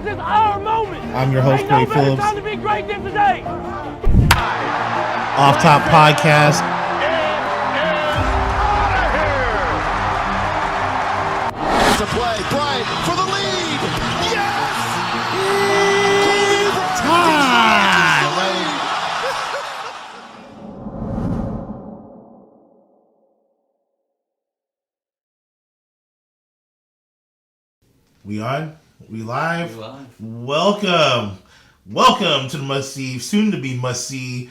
This is our moment. I'm your host, Corey Phillips. Time to be great than today. Off Top Podcast. To play, Bryant for the lead. Yes! Time! We on? We live? We live. Welcome to the must-see, soon-to-be must-see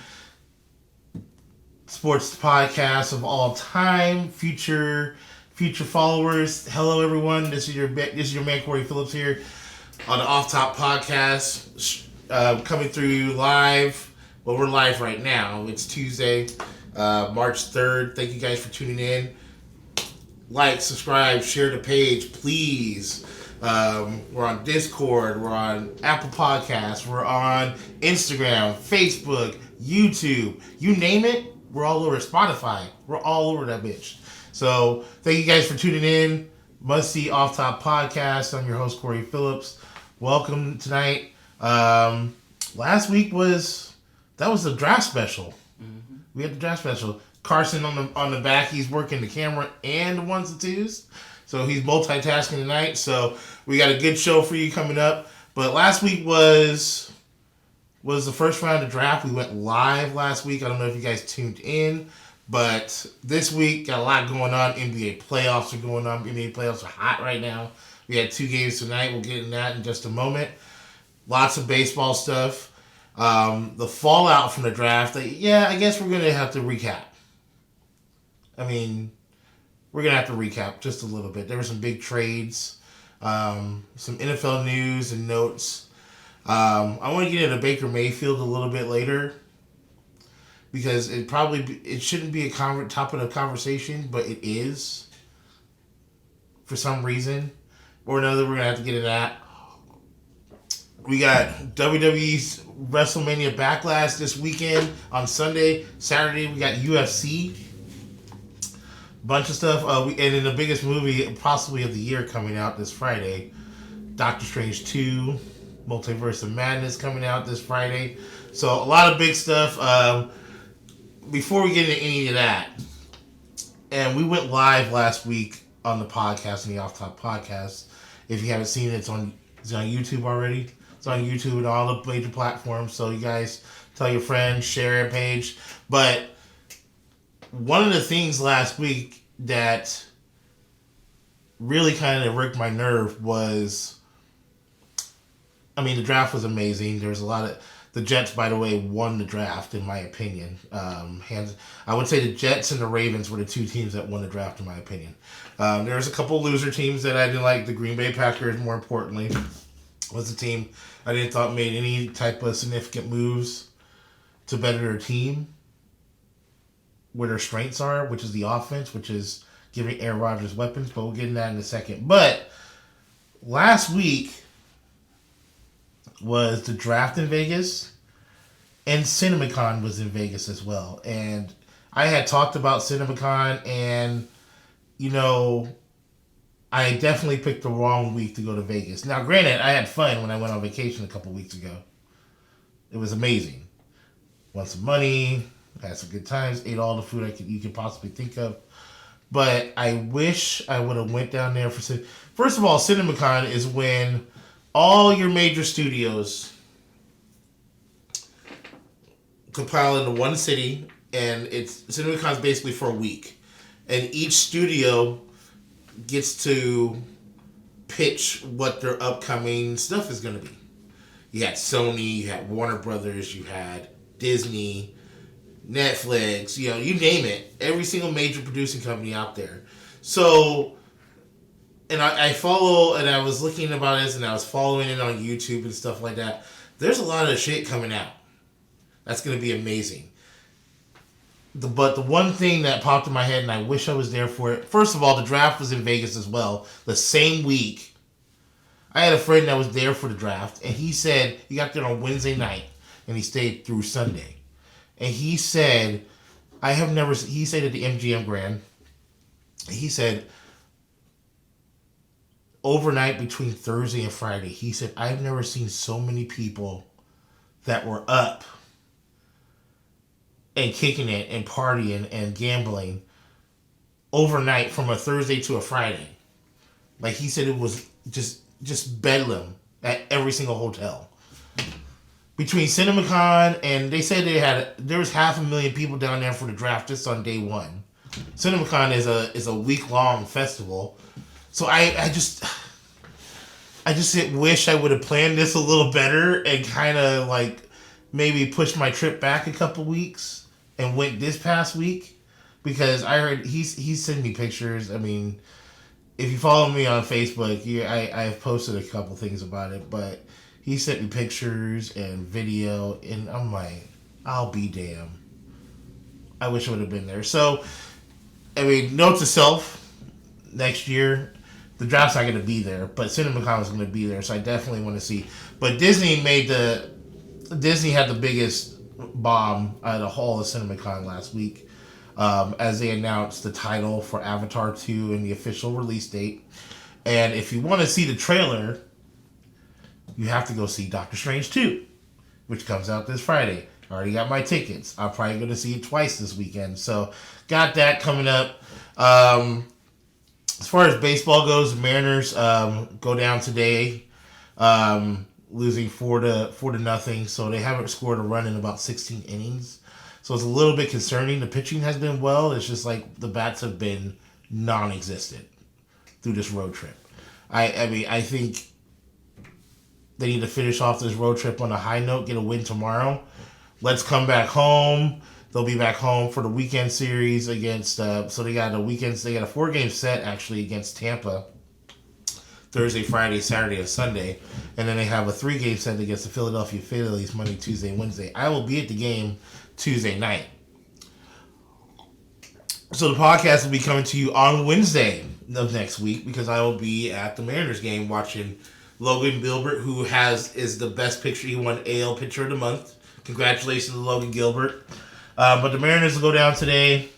sports podcast of all time, future followers. Hello, everyone. This is your man Corey Phillips here on the Off Top Podcast, coming through you live. Well, we're live right now. It's Tuesday, March 3rd. Thank you guys for tuning in. Like, subscribe, share the page, please. We're on Discord, we're on Apple Podcasts, we're on Instagram, Facebook, YouTube, you name it, we're all over Spotify. We're all over that bitch. So thank you guys for tuning in. Must See Off Top Podcast. I'm your host, Corey Phillips. Welcome tonight. Last week was the draft special. Mm-hmm. We had the draft special. Carson on the back, he's working the camera and the ones and twos. So he's multitasking tonight. So we got a good show for you coming up. But last week was the first round of draft. We went live last week. I don't know if you guys tuned in. But this week, got a lot going on. NBA playoffs are going on. NBA playoffs are hot right now. We had 2 games tonight. We'll get into that in just a moment. Lots of baseball stuff. The fallout from the draft. I guess we're going to have to recap. I mean, we're going to have to recap just a little bit. There were some big trades, some NFL news and notes. I want to get into Baker Mayfield a little bit later because it shouldn't be a topic of conversation, but it is for some reason or another. We're going to have to get into that. We got WWE's WrestleMania Backlash this weekend on Sunday. Saturday, we got UFC. Bunch of stuff, and in the biggest movie possibly of the year coming out this Friday, Doctor Strange 2, Multiverse of Madness coming out this Friday. So a lot of big stuff. Before we get into any of that, and we went live last week on the podcast, on the Off Top Podcast. If you haven't seen it, it's on YouTube already. It's on YouTube and all the major platforms. So you guys tell your friends, share a page. But one of the things last week that really kind of irked my nerve was, the draft was amazing. There was a lot of, the Jets, by the way, won the draft, in my opinion. I would say the Jets and the Ravens were the 2 teams that won the draft, in my opinion. There was a couple loser teams that I didn't like. The Green Bay Packers, more importantly, was a team I didn't thought made any type of significant moves to better their team, where their strengths are, which is the offense, which is giving Aaron Rodgers weapons, but we'll get into that in a second. But last week was the draft in Vegas, and CinemaCon was in Vegas as well. And I had talked about CinemaCon, and, I definitely picked the wrong week to go to Vegas. Now, granted, I had fun when I went on vacation a couple weeks ago. It was amazing. Won some money, had some good times, ate all the food you could possibly think of. But I wish I would have went down there for... First of all, CinemaCon is when all your major studios compile into one city, and CinemaCon is basically for a week. And each studio gets to pitch what their upcoming stuff is going to be. You had Sony, you had Warner Brothers, you had Disney, Netflix, you name it. Every single major producing company out there. So, and I follow, and I was looking about this, and I was following it on YouTube and stuff like that. There's a lot of shit coming out. That's going to be amazing. But the one thing that popped in my head, and I wish I was there for it. First of all, the draft was in Vegas as well. The same week. I had a friend that was there for the draft, and he said he got there on Wednesday night, and he stayed through Sunday. And he said, he stayed at the MGM Grand. He said, overnight between Thursday and Friday, he said, I've never seen so many people that were up and kicking it and partying and gambling overnight from a Thursday to a Friday. Like he said, it was just bedlam at every single hotel. Between CinemaCon and they said there was 500,000 people down there for the draft just on day one. CinemaCon is a week-long festival. So I just wish I would have planned this a little better and kind of like maybe pushed my trip back a couple weeks and went this past week, because I heard he's sending me pictures. I mean, if you follow me on Facebook, I've posted a couple things about it, but he sent me pictures and video, and I'm like, I'll be damned. I wish I would have been there. So, I mean, note to self, next year, the draft's not going to be there, but CinemaCon is going to be there, so I definitely want to see. But Disney had the biggest bomb out of all of CinemaCon last week, as they announced the title for Avatar 2 and the official release date. And if you want to see the trailer, you have to go see Doctor Strange 2, which comes out this Friday. I already got my tickets. I'm probably going to see it twice this weekend. So, got that coming up. As far as baseball goes, the Mariners go down today, losing 4-0. So they haven't scored a run in about 16 innings. So it's a little bit concerning. The pitching has been well. It's just like the bats have been non-existent through this road trip. I mean, I think they need to finish off this road trip on a high note, get a win tomorrow. Let's come back home. They'll be back home for the weekend series against, so they got a 4-game set actually against Tampa, Thursday, Friday, Saturday, and Sunday. And then they have a 3-game set against the Philadelphia Phillies Monday, Tuesday, Wednesday. I will be at the game Tuesday night. So the podcast will be coming to you on Wednesday of next week, because I will be at the Mariners game watching Logan Gilbert, who is the best pitcher. He won AL Pitcher of the Month. Congratulations to Logan Gilbert. But the Mariners will go down today,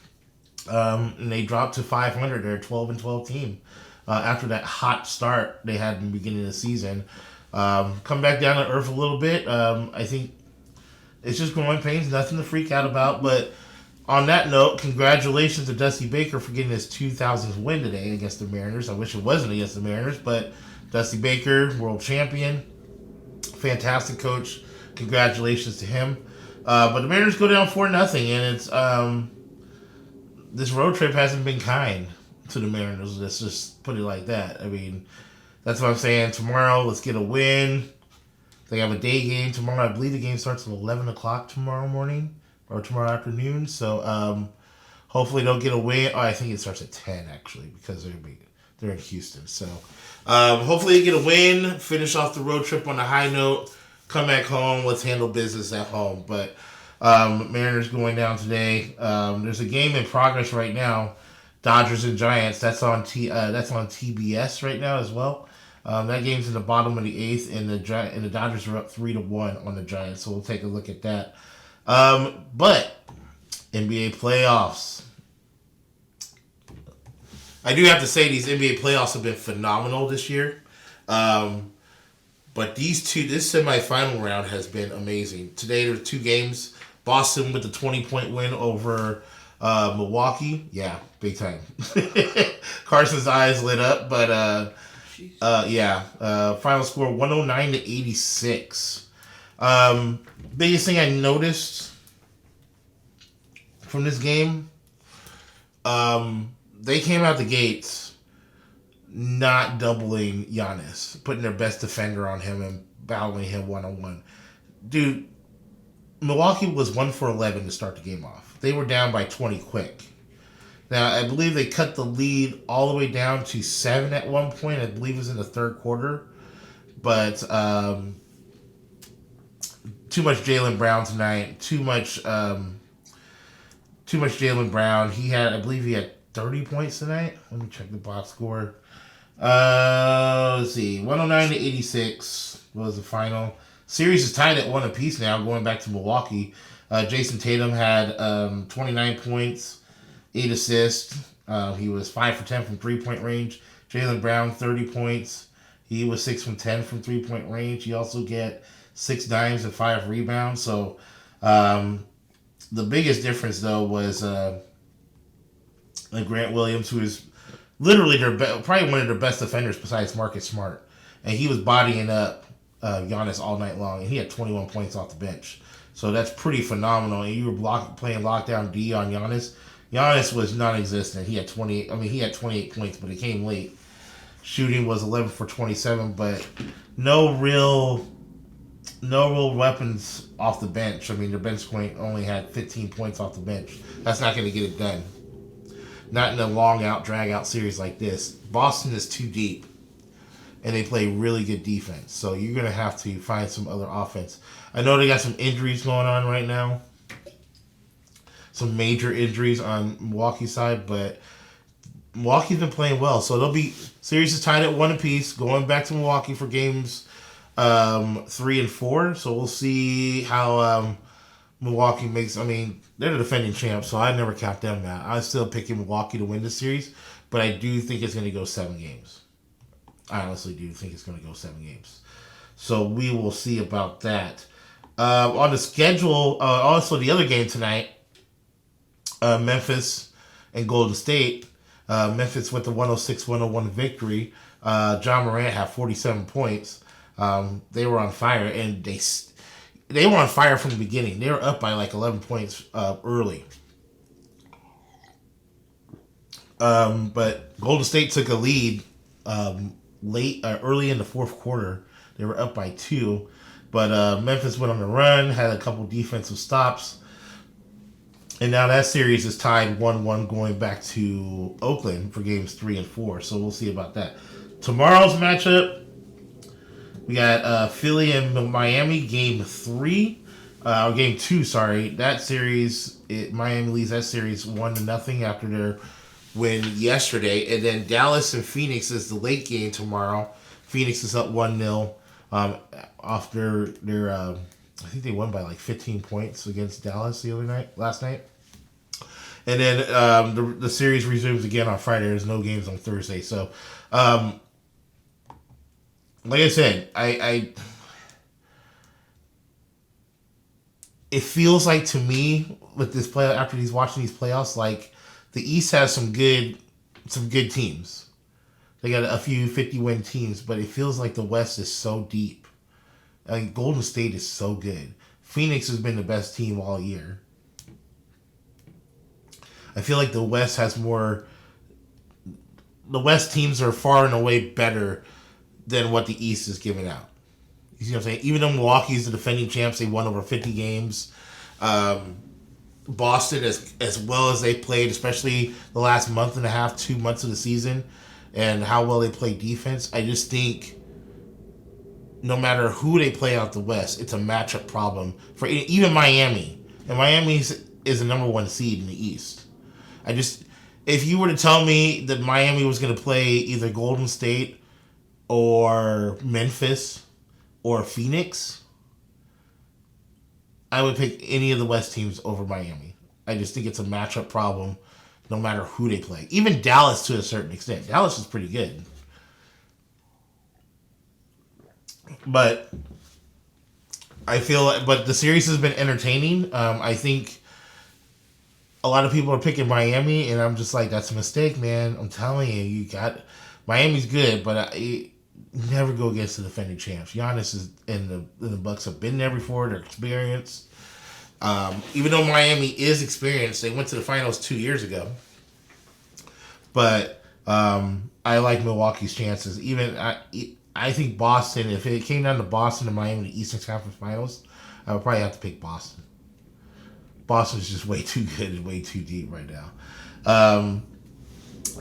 and they dropped to 500. They're a 12-12 team. After that hot start they had in the beginning of the season. Come back down to earth a little bit. I think it's just growing pains, nothing to freak out about. But on that note, congratulations to Dusty Baker for getting his 2000th win today against the Mariners. I wish it wasn't against the Mariners, but Dusty Baker, world champion, fantastic coach. Congratulations to him. But the Mariners go down 4-0, and it's this road trip hasn't been kind to the Mariners. Let's just put it like that. I mean, that's what I'm saying. Tomorrow, let's get a win. They have a day game tomorrow. I believe the game starts at 11 o'clock tomorrow morning or tomorrow afternoon. So hopefully they'll get a win. Oh, I think it starts at 10 actually, because they're in Houston. So hopefully they get a win, finish off the road trip on a high note. Come back home. Let's handle business at home. But Mariners going down today. There's a game in progress right now. Dodgers and Giants. That's on TBS right now as well. That game's in the bottom of the 8th, and the Dodgers are up 3-1 on the Giants. So we'll take a look at that. But NBA playoffs. I do have to say these NBA playoffs have been phenomenal this year. But this semifinal round has been amazing. Today there were 2 games. Boston with the 20-point win over Milwaukee. Yeah, big time. Carson's eyes lit up, but final score 109-86. Biggest thing I noticed from this game, they came out the gates not doubling Giannis, putting their best defender on him and battling him one-on-one. Dude, Milwaukee was 1 for 11 to start the game off. They were down by 20 quick. Now, I believe they cut the lead all the way down to 7 at one point. I believe it was in the third quarter. But too much Jaylen Brown tonight. Too much Jaylen Brown. I believe he had 30 points tonight. Let me check the box score. Let's see. 109-86 was the final. Series is tied at 1 apiece now, going back to Milwaukee. Jason Tatum had 29 points, 8 assists. He was 5 for 10 from 3-point range. Jaylen Brown, 30 points. He was 6 from 10 from 3-point range. He also get 6 dimes and 5 rebounds. So the biggest difference, though, was Grant Williams, who is literally probably one of their best defenders besides Marcus Smart. And he was bodying up Giannis all night long, and he had 21 points off the bench. So that's pretty phenomenal. And you were playing lockdown D on Giannis. Giannis was non-existent. He had 28 points, but it came late. Shooting was 11 for 27, but no real weapons off the bench. I mean, their bench point only had 15 points off the bench. That's not going to get it done. Not in a drag out series like this. Boston is too deep, and they play really good defense. So you're going to have to find some other offense. I know they got some injuries going on right now. Some major injuries on Milwaukee's side, but Milwaukee's been playing well. So series is tied at 1 apiece, going back to Milwaukee for games 3 and 4. So we'll see how Milwaukee makes. I mean, they're the defending champs, so I never count them out. I'm still picking Milwaukee to win this series, but I do think it's going to go 7 games. I honestly do think it's going to go 7 games. So we will see about that. On the schedule, also the other game tonight, Memphis and Golden State. Memphis with the 106-101 victory. John Morant had 47 points. They were on fire, and they were on fire from the beginning. They were up by like 11 points early. But Golden State took a lead early in the fourth quarter. They were up by 2. But Memphis went on the run, had a couple defensive stops. And now that series is tied 1-1 going back to Oakland for games 3 and 4. So we'll see about that. Tomorrow's matchup, we got Philly and Miami, game 3. Or game 2, sorry. That series, Miami leads that series 1-0 after their win yesterday. And then Dallas and Phoenix is the late game tomorrow. Phoenix is up 1-0 after their I think they won by like 15 points against Dallas last night. And then the series resumes again on Friday. There's no games on Thursday. So, like I said, it feels like to me with this play after watching these playoffs, like the East has some good teams. They got a few 50-win teams, but it feels like the West is so deep. I mean, Golden State is so good. Phoenix has been the best team all year. I feel like the West has more. The West teams are far and away better than what the East is giving out. You see what I'm saying? Even though Milwaukee's the defending champs, they won over 50 games. Boston, as well as they played, especially the last month and a half, 2 months of the season, and how well they play defense, I just think no matter who they play out the West, it's a matchup problem for even Miami. And Miami is the number 1 seed in the East. If you were to tell me that Miami was going to play either Golden State or Memphis or Phoenix, I would pick any of the West teams over Miami. I just think it's a matchup problem no matter who they play. Even Dallas to a certain extent. Dallas is pretty good. But but the series has been entertaining. I think a lot of people are picking Miami, and I'm just like, that's a mistake, man. I'm telling you, Miami's good, but never go against the defending champs. Giannis and the Bucks have been there before. They're experienced. Even though Miami is experienced, they went to the finals 2 years ago. But I like Milwaukee's chances. I think Boston, if it came down to Boston and Miami in the Eastern Conference Finals, I would probably have to pick Boston. Boston's just way too good and way too deep right now.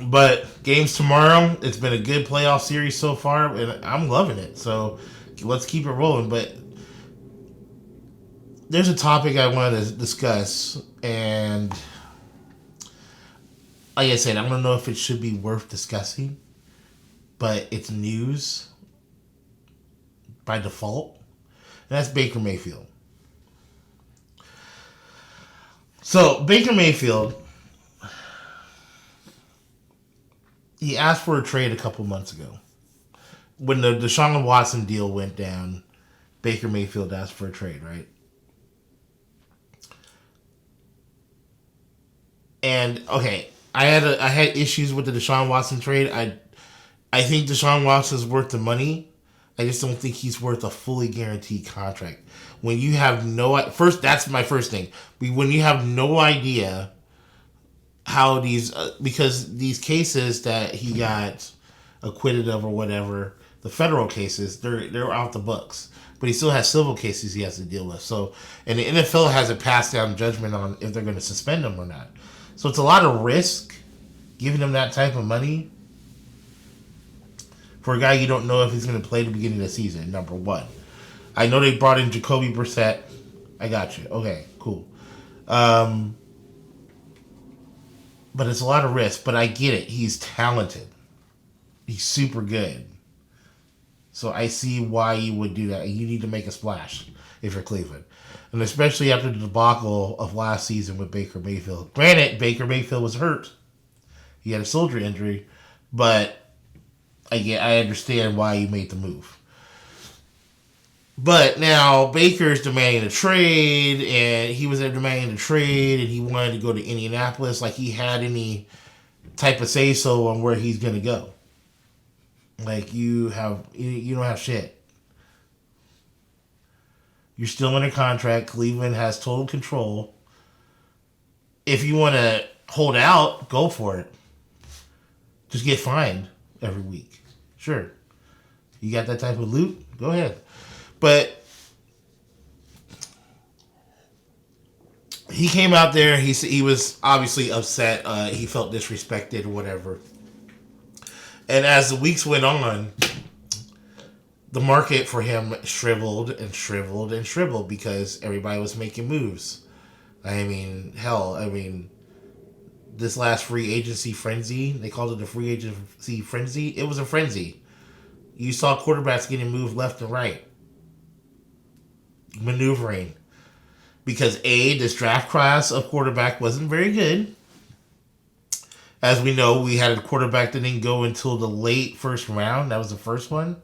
But games tomorrow, it's been a good playoff series so far, and I'm loving it. So let's keep it rolling. But there's a topic I want to discuss, and like I said, I don't know if it should be worth discussing, but it's news by default, and that's Baker Mayfield. So, Baker Mayfield, he asked for a trade a couple months ago. When the Deshaun Watson deal went down, Baker Mayfield asked for a trade, right? And okay, I had issues with the Deshaun Watson trade. I think Deshaun Watson's worth the money. I just don't think he's worth a fully guaranteed contract. When you have that's my first thing. When you have no idea how because these cases that he got acquitted of or whatever, the federal cases, they're off the books. But he still has civil cases he has to deal with. So, and the NFL hasn't passed down judgment on if they're going to suspend him or not. So it's a lot of risk giving him that type of money for a guy you don't know if he's going to play at the beginning of the season, number one. I know they brought in Jacoby Brissett. I got you. Okay, cool. But it's a lot of risk. But I get it. He's talented. He's super good. So I see why you would do that. You need to make a splash if you're Cleveland. And especially after the debacle of last season with Baker Mayfield. Granted, Baker Mayfield was hurt. He had a shoulder injury. But I understand why you made the move. But now Baker's demanding a trade, and he was demanding a trade, and he wanted to go to Indianapolis like he had any type of say-so on where he's going to go. Like, you don't have shit. You're still under contract. Cleveland has total control. If you want to hold out, go for it. Just get fined every week. Sure. You got that type of loot? Go ahead. But he came out there. He was obviously upset. He felt disrespected or whatever. And as the weeks went on, the market for him shriveled and shriveled and shriveled because everybody was making moves. I mean, this last free agency frenzy, they called it a free agency frenzy. It was a frenzy. You saw quarterbacks getting moved left and right. Maneuvering. Because this draft class of quarterback wasn't very good. As we know, we had a quarterback that didn't go until the late first round. That was the first one.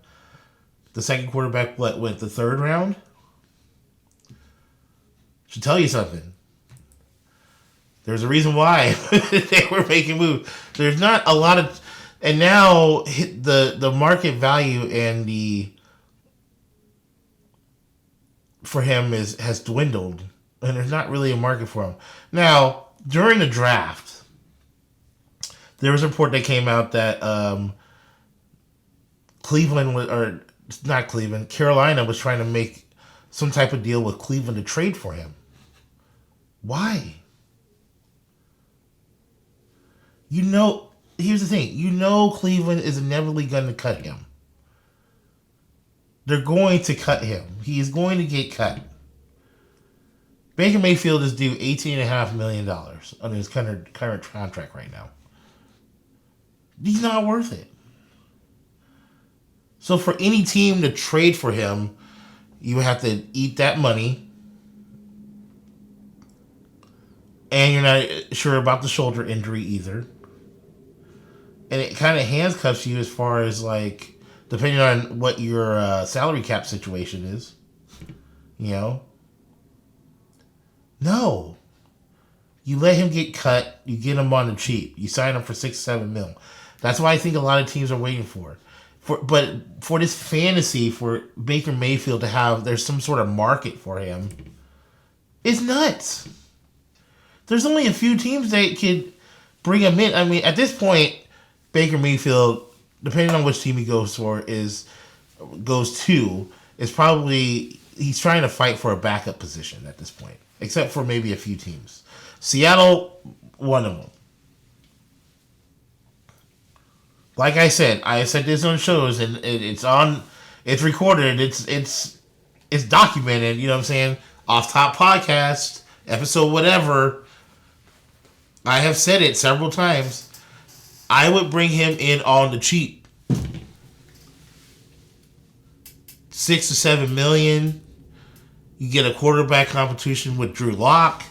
The second quarterback went the third round? Should tell you something. There's a reason why they were making moves. There's not a lot of... And now the market value and for him has dwindled. And there's not really a market for him. Now, during the draft, there was a report that came out that Carolina was trying to make some type of deal with Cleveland to trade for him. Why? Here's the thing. Cleveland is inevitably going to cut him. They're going to cut him. He is going to get cut. Baker Mayfield is due $18.5 million on his current contract right now. He's not worth it. So for any team to trade for him, you have to eat that money. And you're not sure about the shoulder injury either. And it kind of handcuffs you as far as, like, depending on what your salary cap situation is. No. You let him get cut. You get him on the cheap. You sign him for $6-7 million. That's why I think a lot of teams are waiting for. But for this fantasy for Baker Mayfield to have, there's some sort of market for him, it's nuts. There's only a few teams that could bring him in. I mean, at this point, Baker Mayfield, depending on which team he goes to, is probably, he's trying to fight for a backup position at this point, except for maybe a few teams. Seattle, one of them. Like I said this on shows, and it's recorded, it's documented, you know what I'm saying? OFFTOP podcast, episode whatever. I have said it several times. I would bring him in on the cheap. $6-7 million. You get a quarterback competition with Drew Lock.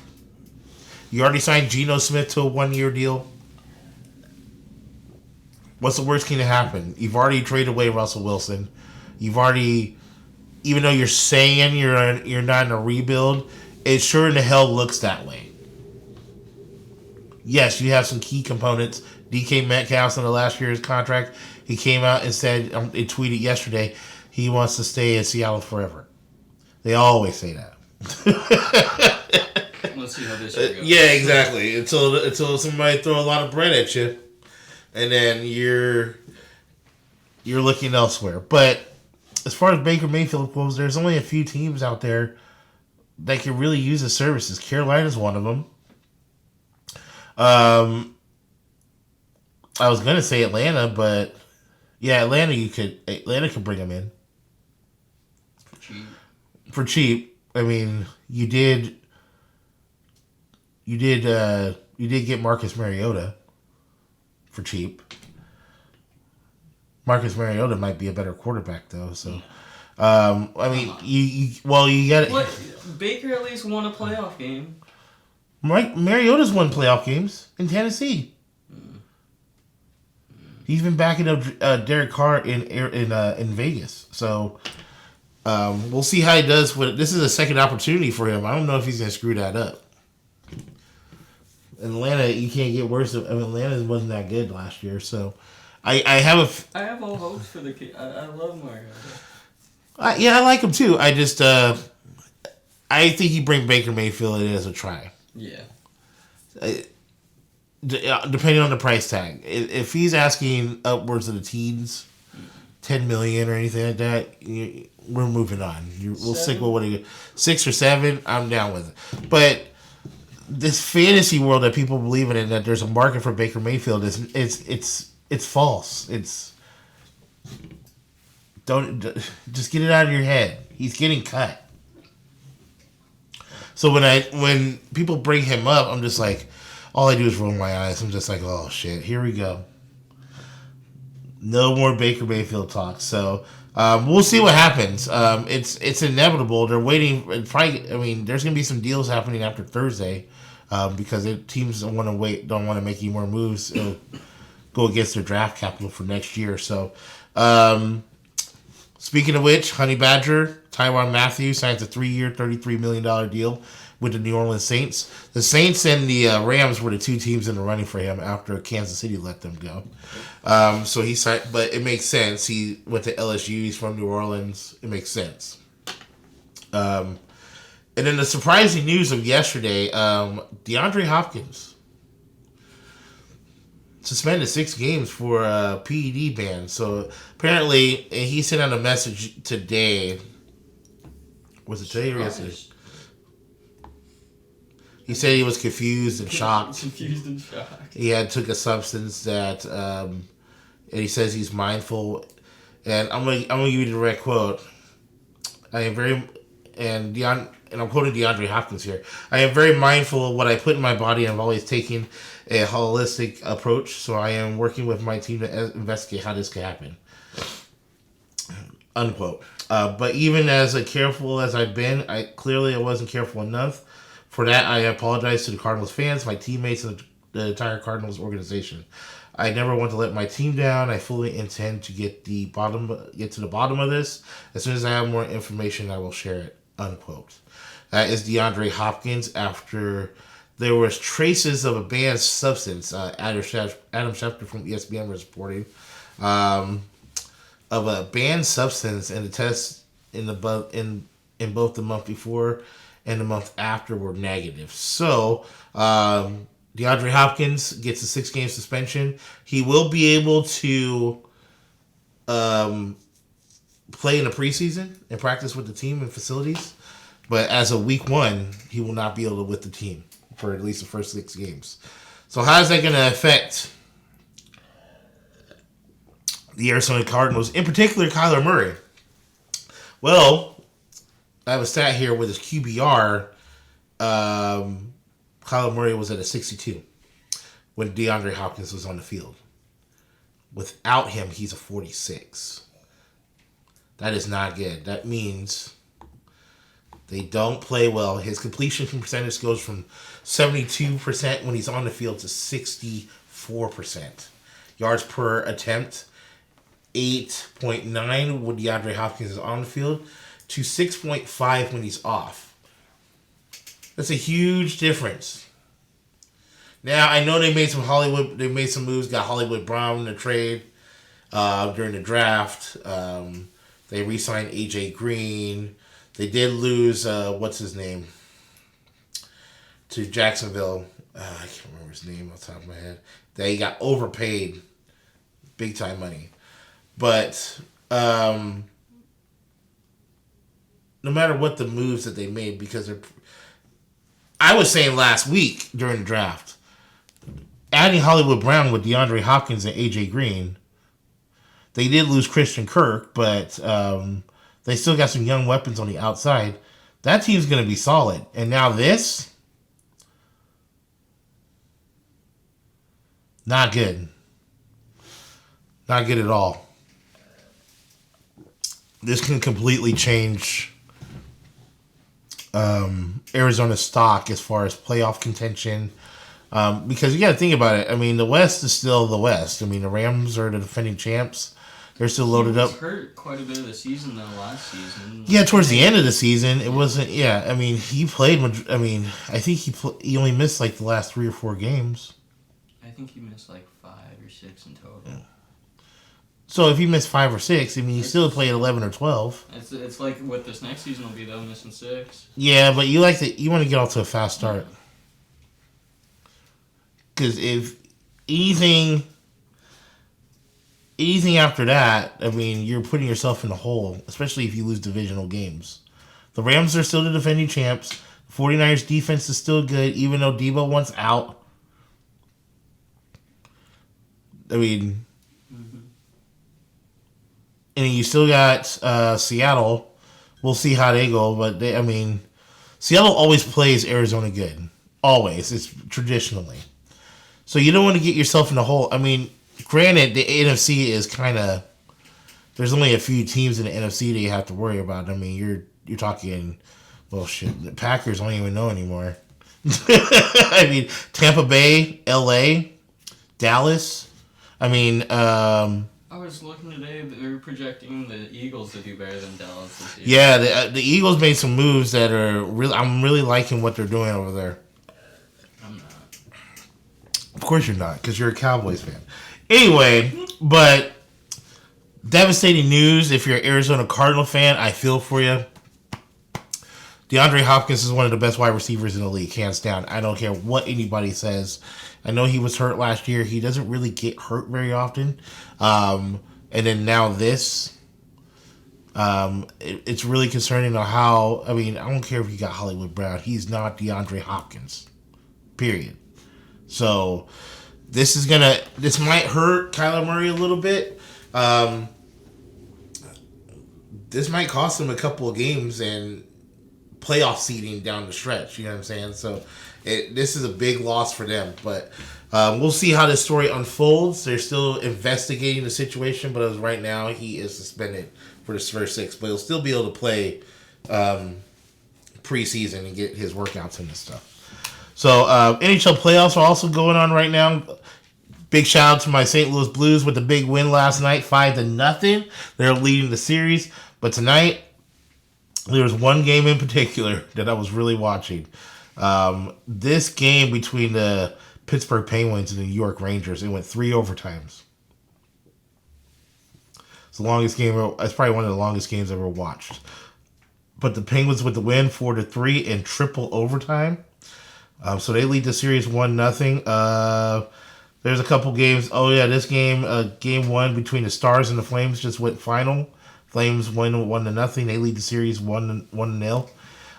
You already signed Geno Smith to a 1-year deal. What's the worst thing to happen? You've already traded away Russell Wilson. You've already, even though you're saying you're not in a rebuild, it sure in the hell looks that way. Yes, you have some key components. DK Metcalf's on the last year's contract. He came out and said, he tweeted yesterday, he wants to stay in Seattle forever. They always say that. Let's see how this year goes. Yeah, exactly. Until somebody throw a lot of bread at you, and then you're looking elsewhere. But as far as Baker Mayfield goes, there's only a few teams out there that can really use his services. Carolina's one of them. I was gonna say Atlanta, but yeah, Atlanta could bring him in for cheap. I mean, you did get Marcus Mariota for cheap. Marcus Mariota might be a better quarterback though. So, I mean, you got it. What? Baker at least won a playoff game. Mariota's won playoff games in Tennessee. He's been backing up Derek Carr in Vegas. So we'll see how he does. This is a second opportunity for him. I don't know if he's going to screw that up. In Atlanta, you can't get worse. Atlanta wasn't that good last year. So I have all hopes for the kid. I love Mario. I like him too. I just I think you bring Baker Mayfield in as a try. Yeah. Depending on the price tag, if he's asking upwards of the teens, $10 million or anything like that, we're moving on. We'll stick with what 6 or 7. I'm down with it. But this fantasy world that people believe in, that there's a market for Baker Mayfield, it's false. Don't just get it out of your head. He's getting cut. So when people bring him up, I'm just like, all I do is roll my eyes. I'm just like, oh shit, here we go. No more Baker Mayfield talk. So we'll see what happens. It's inevitable. They're waiting. There's gonna be some deals happening after Thursday because teams don't want to make any more moves. It'll go against their draft capital for next year. So speaking of which, Honey Badger, Tyrann Mathieu signs a 3-year, $33 million deal with the New Orleans Saints. The Saints and the Rams were the two teams in the running for him after Kansas City let them go. So he signed, but it makes sense. He went to LSU. He's from New Orleans. It makes sense. And then the surprising news of yesterday, DeAndre Hopkins suspended 6 games for a PED ban. So apparently, he sent out a message today. Was it today or yesterday? He said he was confused and shocked. He took a substance that, and he says he's mindful. And I'm gonna give you the direct quote. I'm quoting DeAndre Hopkins here. I am very mindful of what I put in my body. I'm always taking a holistic approach. So I am working with my team to investigate how this could happen. Unquote. But even as careful as I've been, I wasn't careful enough. For that, I apologize to the Cardinals fans, my teammates, and the entire Cardinals organization. I never want to let my team down. I fully intend to get to the bottom of this. As soon as I have more information, I will share it. Unquote. That is DeAndre Hopkins after there was traces of a banned substance. Adam Schefter from ESPN was reporting of a banned substance, and the tests in both the month before and the month after were negative. So, DeAndre Hopkins gets a 6-game suspension. He will be able to play in the preseason and practice with the team and facilities. But as of week 1, he will not be able to with the team for at least the first 6 games. So how is that going to affect the Arizona Cardinals, in particular Kyler Murray? Well, I have a stat here with his QBR. Kyler Murray was at a 62 when DeAndre Hopkins was on the field. Without him, he's a 46. That is not good. That means they don't play well. His completion percentage goes from 72% when he's on the field to 64%. yards per attempt, 8.9 when DeAndre Hopkins is on the field, to 6.5 when he's off. That's a huge difference. Now, I know they made some moves, got Hollywood Brown in the trade during the draft. They re-signed AJ Green. They did lose, what's his name, to Jacksonville. I can't remember his name off the top of my head. They got overpaid, big time money. But no matter what the moves that they made, because I was saying last week during the draft, adding Hollywood Brown with DeAndre Hopkins and AJ Green, they did lose Christian Kirk, but they still got some young weapons on the outside. That team's going to be solid. And now this, not good. Not good at all. This can completely change Arizona's stock as far as playoff contention. Because you got to think about it. I mean, the West is still the West. I mean, the Rams are the defending champs. They're still loaded up. He was hurt quite a bit of the season, though, last season. Yeah, towards the end of the season, it wasn't. Yeah, I mean, he played. I mean, I think he only missed like the last 3 or 4 games. I think he missed like 5 or 6 in total. Yeah. So if he missed 5 or 6, I mean, he still played 11 or 12. It's like what this next season will be, though, missing 6. Yeah, but you want to get off to a fast start. Because if anything after that, I mean, you're putting yourself in a hole, especially if you lose divisional games. The Rams are still the defending champs. The 49ers defense is still good, even though Debo wants out. I mean, and you still got Seattle. We'll see how they go, but Seattle always plays Arizona good. Always. It's traditionally. So you don't want to get yourself in a hole. I mean, granted, the NFC is kind of... There's only a few teams in the NFC that you have to worry about. I mean, you're talking... Well, shit, the Packers don't even know anymore. I mean, Tampa Bay, LA, Dallas. I mean... I was looking today, they're projecting the Eagles to do better than Dallas this year. Yeah, the Eagles made some moves that are really... I'm really liking what they're doing over there. I'm not. Of course you're not, because you're a Cowboys fan. Anyway, but devastating news. If you're an Arizona Cardinal fan, I feel for you. DeAndre Hopkins is one of the best wide receivers in the league, hands down. I don't care what anybody says. I know he was hurt last year. He doesn't really get hurt very often. And then now this. It's really concerning on how... I mean, I don't care if you got Hollywood Brown. He's not DeAndre Hopkins. Period. So, this might hurt Kyler Murray a little bit. This might cost him a couple of games and playoff seeding down the stretch. You know what I'm saying? So, this is a big loss for them. But we'll see how this story unfolds. They're still investigating the situation, but as of right now, he is suspended for the first 6. But he'll still be able to play preseason and get his workouts in and stuff. So, NHL playoffs are also going on right now. Big shout out to my St. Louis Blues with the big win last night, 5-0. They're leading the series. But tonight, there was one game in particular that I was really watching. This game between the Pittsburgh Penguins and the New York Rangers, it went 3 overtimes. It's the longest game. It's probably one of the longest games I've ever watched. But the Penguins with the win, 4-3 in triple overtime. So they lead the series 1-0. There's a couple games. Oh yeah, this game, game 1 between the Stars and the Flames just went final. Flames win 1-0. They lead the series 1-0.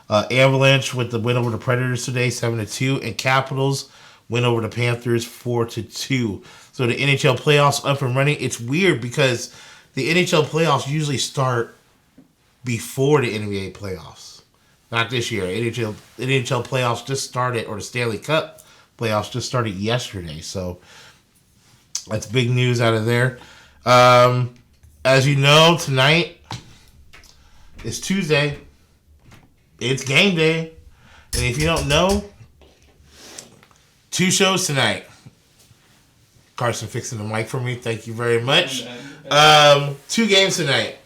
Avalanche with the win over the Predators today, 7-2, and Capitals win over the Panthers 4-2. So the NHL playoffs up and running. It's weird because the NHL playoffs usually start before the NBA playoffs. Not this year. NHL playoffs just started, or the Stanley Cup playoffs just started yesterday. So that's big news out of there. As you know, tonight is Tuesday. It's game day. And if you don't know, 2 shows tonight. Carson fixing the mic for me. Thank you very much. 2 games tonight,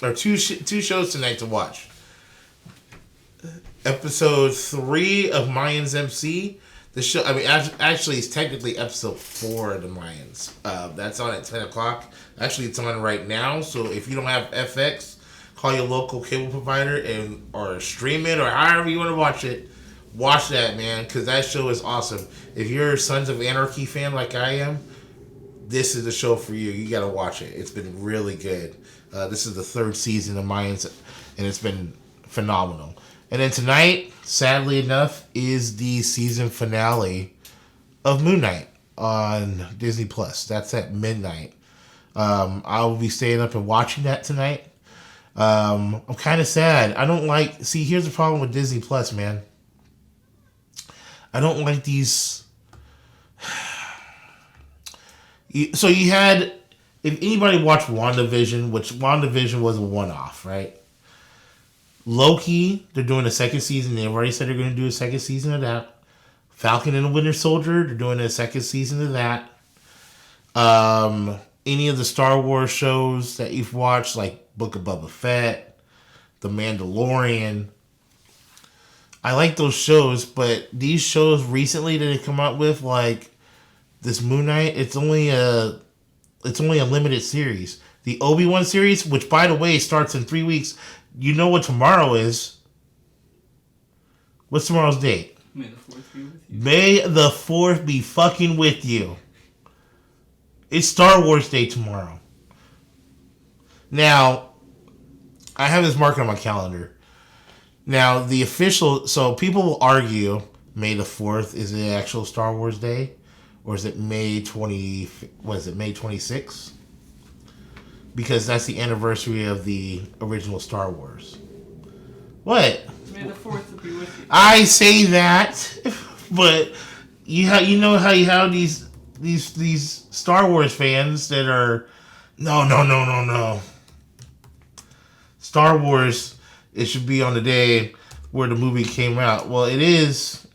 or two shows tonight to watch. Episode 3 of Mayans MC. The show, I mean, actually, it's technically episode 4 of the Mayans. That's on at 10 o'clock. Actually, it's on right now. So if you don't have FX, call your local cable provider or stream it, or however you want to watch it. Watch that, man, because that show is awesome. If you're a Sons of Anarchy fan like I am, this is the show for you. You got to watch it. It's been really good. This is the 3rd season of Mayans, and it's been phenomenal. And then tonight, sadly enough, is the season finale of Moon Knight on Disney+. That's at midnight. I will be staying up and watching that tonight. I'm kind of sad. I don't like... See, here's the problem with Disney+, man. I don't like these... So you had... If anybody watched WandaVision, which WandaVision was a one-off, right? Loki, they're doing a 2nd season. They've already said they're going to do a 2nd season of that. Falcon and the Winter Soldier, they're doing a 2nd season of that. Any of the Star Wars shows that you've watched, like Book of Boba Fett, The Mandalorian... I like those shows, but these shows recently that they come out with, like this Moon Knight, it's only a limited series. The Obi-Wan series, which by the way starts in 3 weeks. You know what tomorrow is? What's tomorrow's date? May the 4th be with you. May the 4th be fucking with you. It's Star Wars Day tomorrow. Now, I have this marked on my calendar. Now, the official... So, people will argue May the 4th is the actual Star Wars Day. Or is it May 20... What is it? May 26th? Because that's the anniversary of the original Star Wars. What? May the 4th will be with you. I say that, but you know how you have these Star Wars fans that are... No. Star Wars... It should be on the day where the movie came out. Well, it is.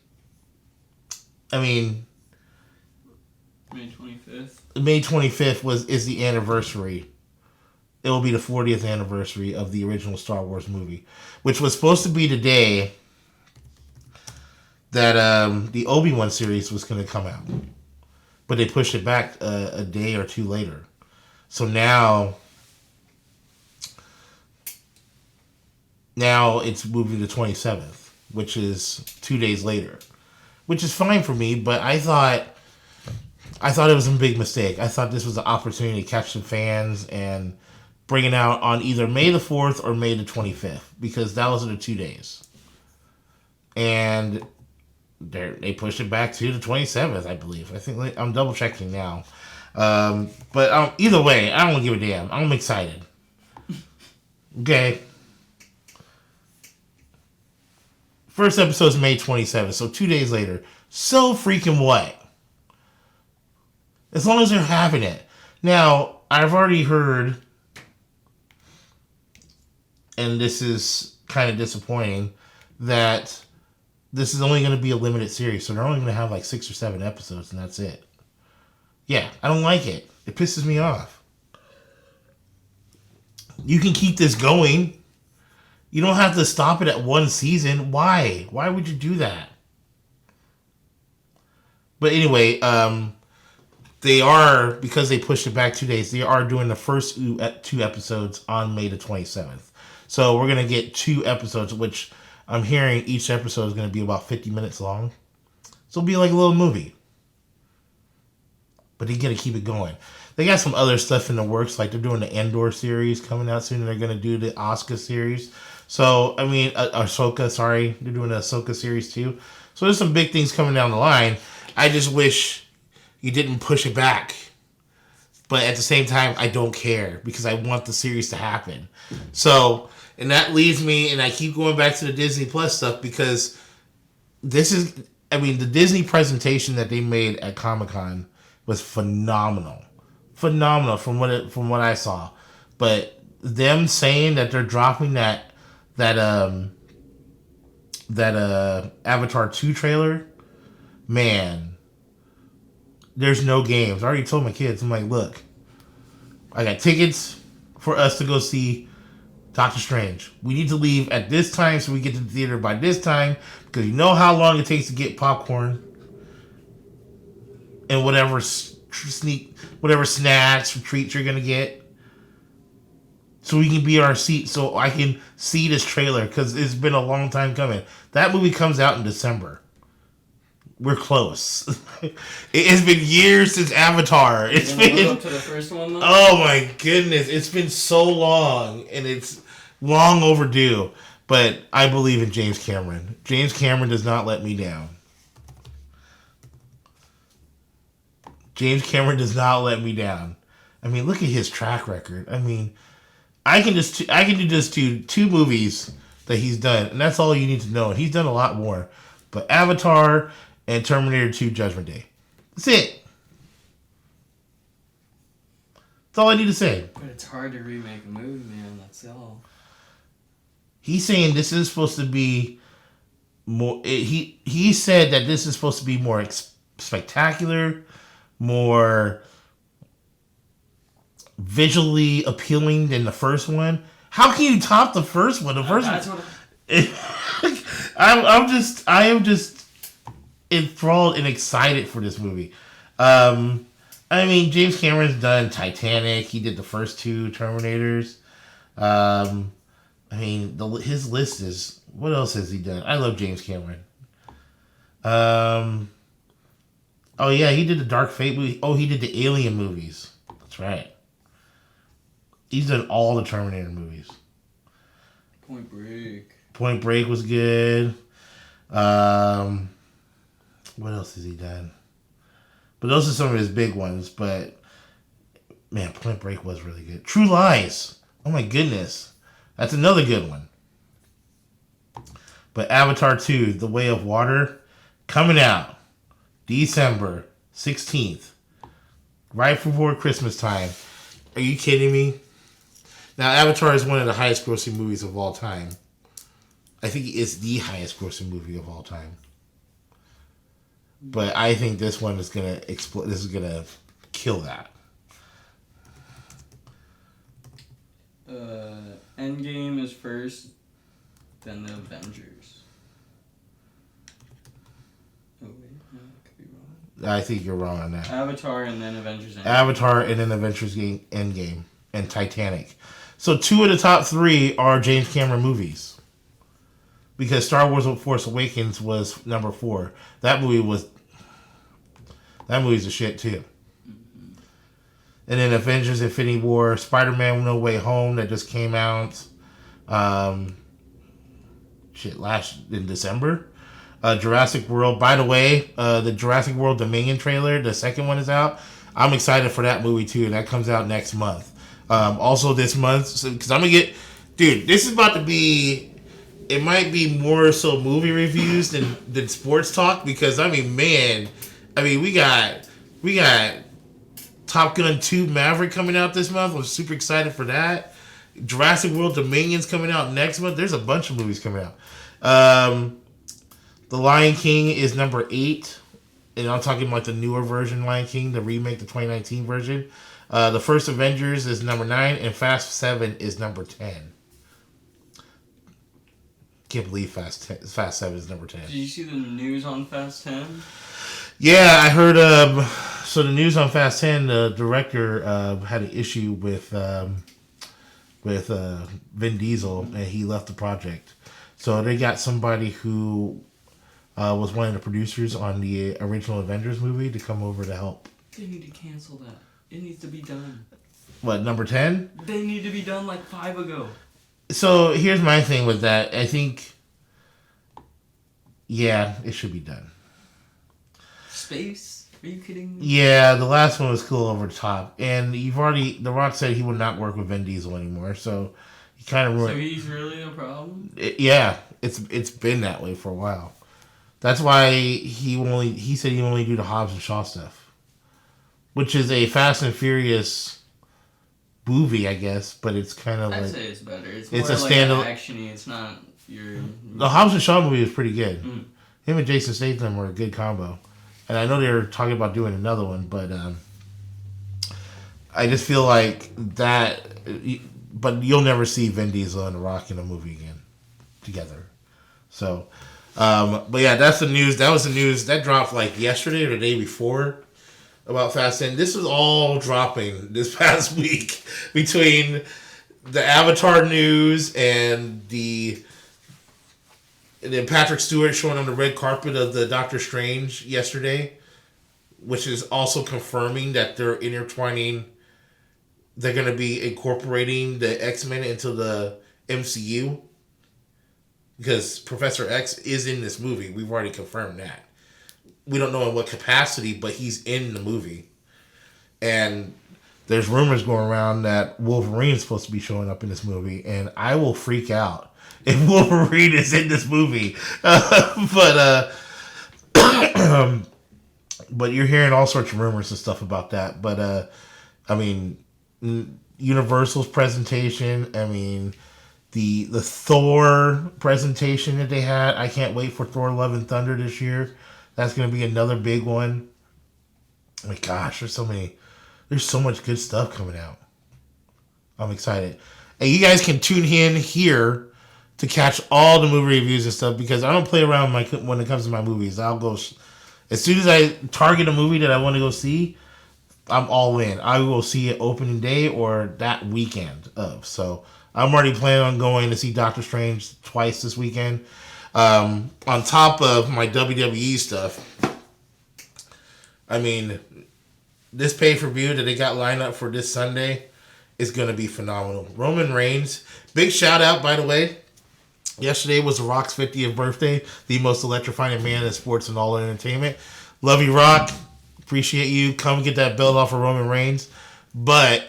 I mean, May 25th. May 25th is the anniversary. It will be the 40th anniversary of the original Star Wars movie, which was supposed to be the day that the Obi-Wan series was going to come out, but they pushed it back a day or two later. So now it's moving to 27th, which is 2 days later, which is fine for me. But I thought it was a big mistake. I thought this was an opportunity to catch some fans and bring it out on either May the 4th or May the 25th, because those are the 2 days. And they pushed it back to the 27th, I believe. I think I'm double checking now. But either way, I don't give a damn. I'm excited. Okay. First episode's May 27th, so 2 days later. So freaking what? As long as they're having it. Now, I've already heard, and this is kind of disappointing, that this is only going to be a limited series, so they're only going to have like 6 or 7 episodes, and that's it. Yeah, I don't like it. It pisses me off. You can keep this going. You don't have to stop it at one season. Why? Why would you do that? But anyway, they are, because they pushed it back 2 days, they are doing the first 2 episodes on May the 27th. So we're going to get 2 episodes, which I'm hearing each episode is going to be about 50 minutes long. So it'll be like a little movie. But they got to keep it going. They got some other stuff in the works, like they're doing the Endor series coming out soon, and they're going to do the Asuka series. So, I mean, Ahsoka, sorry. They're doing the Ahsoka series too. So there's some big things coming down the line. I just wish you didn't push it back. But at the same time, I don't care, because I want the series to happen. So, and that leads me, and I keep going back to the Disney Plus stuff, because this is, I mean, the Disney presentation that they made at Comic-Con was phenomenal. Phenomenal from what I saw. But them saying that they're dropping that Avatar 2 trailer, man, there's no games. I already told my kids, I'm like, look, I got tickets for us to go see Doctor Strange. We need to leave at this time so we get to the theater by this time, because you know how long it takes to get popcorn and whatever snacks or treats you're gonna get, so we can be in our seat, so I can see this trailer, because it's been a long time coming. That movie comes out in December. We're close. It has been years since Avatar. It's been up to the first one, though? Oh my goodness, it's been so long, and it's long overdue. But I believe in James Cameron. James Cameron does not let me down. James Cameron does not let me down. I mean, look at his track record. I mean, I can do just two movies that he's done, and that's all you need to know. And he's done a lot more. But Avatar and Terminator 2 Judgment Day. That's it. That's all I need to say. But it's hard to remake a movie, man. That's all. He's saying this is supposed to be more... He said that this is supposed to be more spectacular, more visually appealing than the first one. How can you top the first one? The first one... I am just enthralled and excited for this movie. I mean, James Cameron's done Titanic. He did the first two Terminators. I mean, his list is... What else has he done? I love James Cameron. Oh, yeah, he did the Dark Fate movie. Oh, he did the Alien movies. That's right. He's done all the Terminator movies. Point Break. Point Break was good. What else has he done? But those are some of his big ones. But, man, Point Break was really good. True Lies. Oh, my goodness. That's another good one. But Avatar 2, The Way of Water, coming out December 16th. Right before Christmas time. Are you kidding me? Now, Avatar is one of the highest grossing movies of all time. I think it's the highest grossing movie of all time. But I think this one is going to explode. This is going to kill that. Endgame is first, then the Avengers. Oh, wait. No, I could be wrong. I think you're wrong on that. Avatar and then Avengers Endgame. Avatar and then Avengers Endgame and Titanic. So 2 of the top 3 are James Cameron movies. Because Star Wars Force Awakens was number 4. That movie's a shit too. Mm-hmm. And then Avengers Infinity War, Spider-Man No Way Home that just came out in December. Jurassic World. By the way, the Jurassic World Dominion trailer, the second one is out. I'm excited for that movie too. That comes out next month. Also this month, because I'm gonna get, dude, this is about to be, it might be more so movie reviews than sports talk, because I mean, man, we got Top Gun 2 Maverick coming out this month. I'm super excited for that. Jurassic World Dominion's coming out next month. There's a bunch of movies coming out. The Lion King is number 8. And I'm talking about the newer version Lion King, the remake, the 2019 version. The first Avengers is number 9, and Fast 7 is number 10. Can't believe Fast 7 is number 10. Did you see the news on Fast 10? Yeah, I heard. So the news on Fast 10, the director had an issue with Vin Diesel, and he left the project. So they got somebody who was one of the producers on the original Avengers movie to come over to help. They need to cancel that. It needs to be done. What, number 10? They need to be done like 5 ago. So here's my thing with that. I think, yeah, it should be done. Space? Are you kidding me? Yeah, the last one was cool over the top. And The Rock said he would not work with Vin Diesel anymore, so he kind of ruined. So he's really a problem? Yeah, it's been that way for a while. That's why he said he only do the Hobbs and Shaw stuff, which is a Fast and Furious movie, I guess, but it's kind of I'd like, say it's better. It's it's more a like standalone. actiony. It's not your. The Hobbs and Shaw movie is pretty good. Mm. Him and Jason Statham were a good combo. And I know they're talking about doing another one, but I just feel like that. But you'll never see Vin Diesel and The Rock in a movie again together. So, but yeah, that's the news. That was the news that dropped like yesterday or the day before about Fast 10. This was all dropping this past week between the Avatar news and then Patrick Stewart showing on the red carpet of the Doctor Strange yesterday, which is also confirming that they're intertwining. They're going to be incorporating the X-Men into the MCU because Professor X is in this movie. We've already confirmed that. We don't know in what capacity, but he's in the movie. And there's rumors going around that Wolverine's supposed to be showing up in this movie, and I will freak out if Wolverine is in this movie. But you're hearing all sorts of rumors and stuff about that. But, I mean, Universal's presentation, I mean, the Thor presentation that they had, I can't wait for Thor Love and Thunder this year. That's going to be another big one. Oh my gosh, there's so much good stuff coming out. I'm excited. And you guys can tune in here to catch all the movie reviews and stuff because I don't play around when it comes to my movies. I'll go, as soon as I target a movie that I want to go see, I'm all in. I will see it opening day or that weekend of. So I'm already planning on going to see Doctor Strange twice this weekend. On top of my WWE stuff, I mean, this pay-per-view that they got lined up for this Sunday is going to be phenomenal. Roman Reigns, big shout out, by the way. Yesterday was The Rock's 50th birthday, the most electrifying man in sports and all entertainment. Love you, Rock. Appreciate you. Come get that belt off of Roman Reigns, but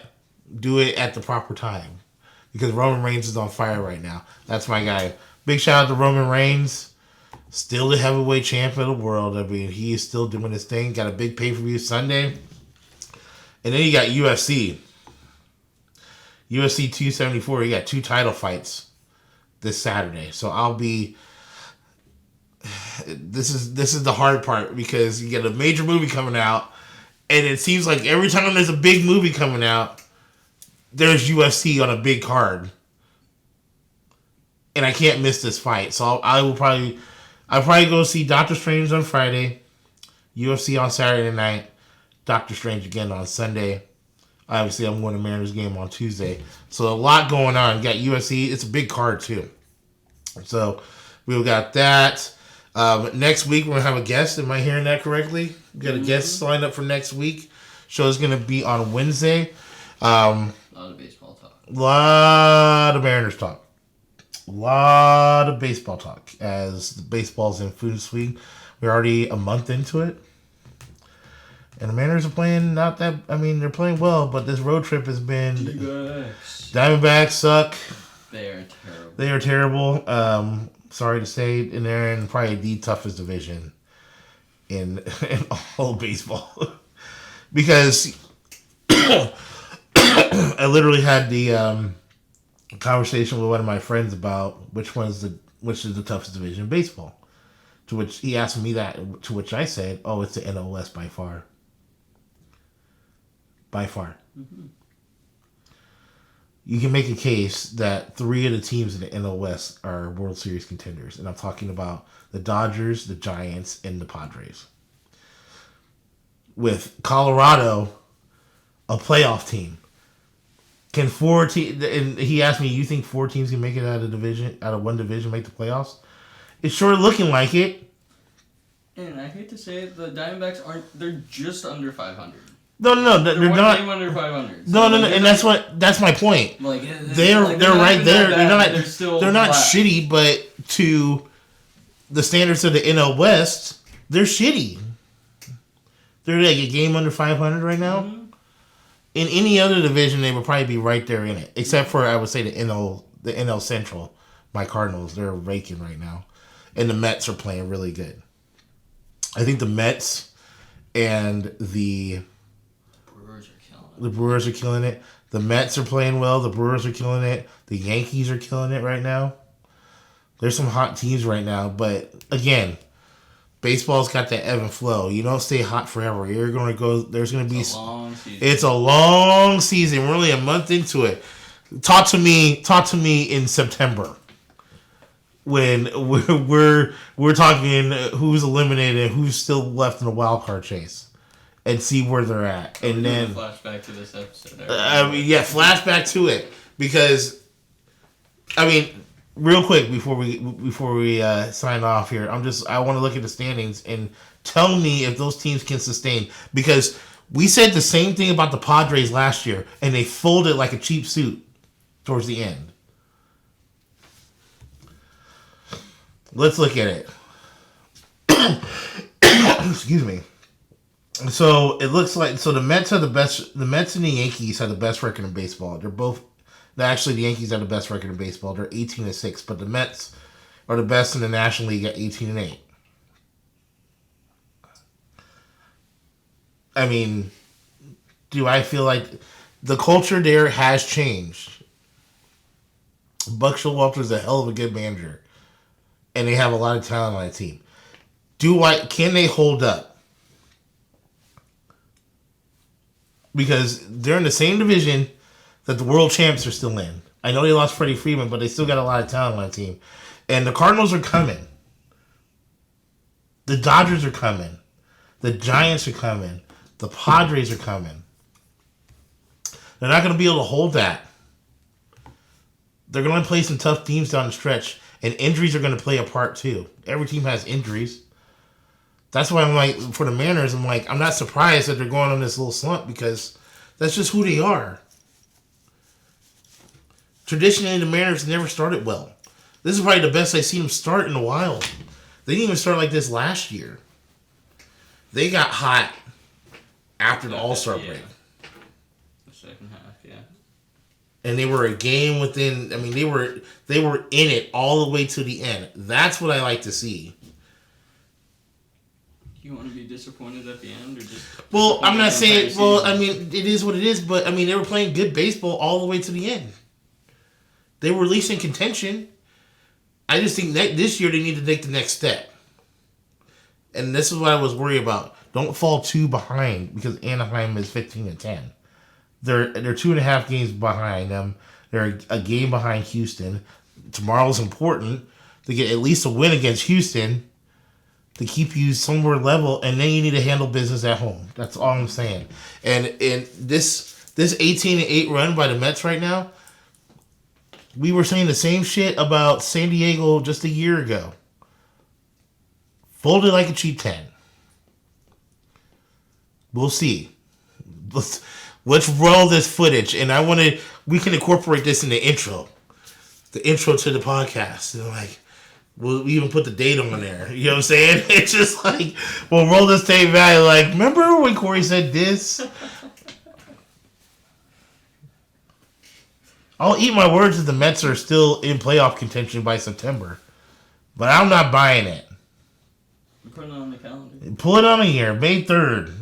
do it at the proper time because Roman Reigns is on fire right now. That's my guy. Big shout out to Roman Reigns, still the heavyweight champion of the world. I mean, he is still doing his thing. Got a big pay-per-view Sunday, and then you got UFC 274. You got 2 title fights this Saturday. So I'll be. This is the hard part because you get a major movie coming out, and it seems like every time there's a big movie coming out, there's UFC on a big card, and I can't miss this fight. So I'll probably go see Doctor Strange on Friday, UFC on Saturday night, Doctor Strange again on Sunday. Obviously, I'm going to Mariners game on Tuesday. So a lot going on. You got UFC. It's a big card too. So we've got that. Next week, we're going to have a guest. Am I hearing that correctly? We got a guest lined up for next week. Show's going to be on Wednesday. A lot of baseball talk. A lot of Mariners talk. A lot of baseball talk as the baseball's in full swing. We're already a month into it. And the Mariners are playing they're playing well, but this road trip has been... Diamondbacks suck. They are terrible. Sorry to say, and they're in probably the toughest division in all baseball. Because I literally had the conversation with one of my friends about which is the toughest division in baseball. To which he asked me that, to which I said, "Oh, it's the NL West by far." By far. Mm-hmm. You can make a case that 3 of the teams in the NL West are World Series contenders. And I'm talking about the Dodgers, the Giants, and the Padres. With Colorado, a playoff team. Can 4 teams... And he asked me, you think 4 teams can make it out of one division, make the playoffs? It's sure looking like it. And I hate to say it, the Diamondbacks they're just under 500. No, they're not. Game under 500. So no, and that's my point. Like they're right there. They're not flat. shitty, but to the standards of the NL West, they're shitty. They're like a game under 500 right now. Mm-hmm. In any other division, they would probably be right there in it, except for I would say the NL Central. My Cardinals, they're raking right now, and the Mets are playing really good. I think the Mets and the Brewers are killing it. The Mets are playing well. The Brewers are killing it. The Yankees are killing it right now. There's some hot teams right now. But, again, Baseball's got that ebb and flow. You don't stay hot forever. You're going to go. There's going to be. It's a long season. It's a long season. We're only a month into it. Talk to me in September when we're talking who's eliminated, and who's still left in the wild card chase, and see where they're at. And then flashback to this episode. Flashback to it because, real quick before we sign off here, I want to look at the standings and tell me if those teams can sustain, because we said the same thing about the Padres last year and they folded like a cheap suit towards the end. Let's look at it. Excuse me. So it looks like the Mets are the best. The Mets and the Yankees have the best record in baseball. They're both. Actually, the Yankees have the best record in baseball. They're 18-6, but the Mets are the best in the National League at 18-8. Do I feel like the culture there has changed? Buck Showalter is a hell of a good manager, and they have a lot of talent on the team. Can they hold up? Because they're in the same division that the world champs are still in. I know they lost Freddie Freeman, but they still got a lot of talent on the team. And the Cardinals are coming. The Dodgers are coming. The Giants are coming. The Padres are coming. They're not going to be able to hold that. They're going to play some tough teams down the stretch, and injuries are going to play a part too. Every team has injuries. That's why I'm like, for the Mariners, I'm not surprised that they're going on this little slump, because that's just who they are. Traditionally, the Mariners never started well. This is probably the best I've seen them start in a while. They didn't even start like this last year. They got hot after the All-Star break. The second half, yeah. And they were a game within. They were in it all the way to the end. That's what I like to see. You want to be disappointed at the end, or just? Well, I'm not saying. Well, it is what it is. But they were playing good baseball all the way to the end. They were at least in contention. I just think that this year they need to take the next step. And this is what I was worried about. Don't fall too behind, because Anaheim is 15-10. They're 2.5 games behind them. They're a game behind Houston. Tomorrow's important to get at least a win against Houston to keep you somewhere level, and then you need to handle business at home. That's all I'm saying. And this 18-8 run by the Mets right now, we were saying the same shit about San Diego just a year ago. Folded like a cheap 10. We'll see. Let's roll this footage, and we can incorporate this in the intro. The intro to the podcast. We'll even put the date on there. You know what I'm saying? It's just like, we'll roll this tape back. Remember when Corey said this? I'll eat my words that the Mets are still in playoff contention by September. But I'm not buying it. Put it on the calendar. Pull it on a year. May 3rd.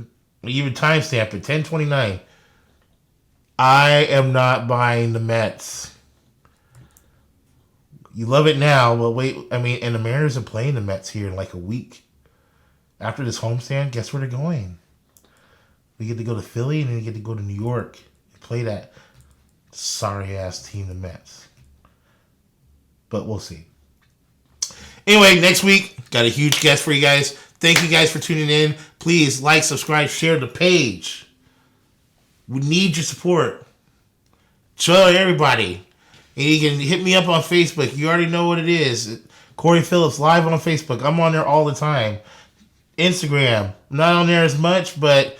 Even timestamp it. 10/29. I am not buying the Mets. You love it now, but wait. And the Mariners are playing the Mets here in like a week. After this homestand, guess where they're going? We get to go to Philly, and then we get to go to New York and play that sorry-ass team, the Mets. But we'll see. Anyway, next week, got a huge guest for you guys. Thank you guys for tuning in. Please like, subscribe, share the page. We need your support. Show everybody. And you can hit me up on Facebook. You already know what it is. Corey Phillips live on Facebook. I'm on there all the time. Instagram. I'm not on there as much, but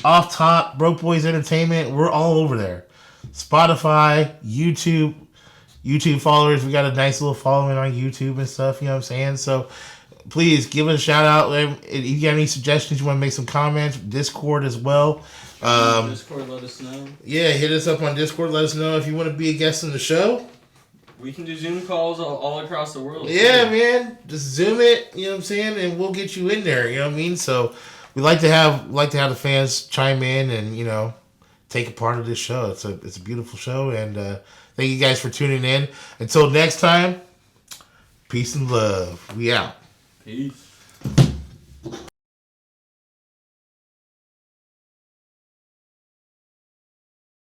Off Top, Broke Boys Entertainment, we're all over there. Spotify, YouTube followers. We got a nice little following on YouTube and stuff, you know what I'm saying? So please give us a shout out. If you got any suggestions, you want to make some comments, Discord as well. Discord, let us know. Yeah, hit us up on Discord. Let us know if you want to be a guest on the show. We can do Zoom calls all across the world. Yeah, man. Just Zoom it, you know what I'm saying? And we'll get you in there, you know what I mean? So we like to have the fans chime in and, take a part of this show. It's a beautiful show, and thank you guys for tuning in. Until next time, peace and love. We out. Peace.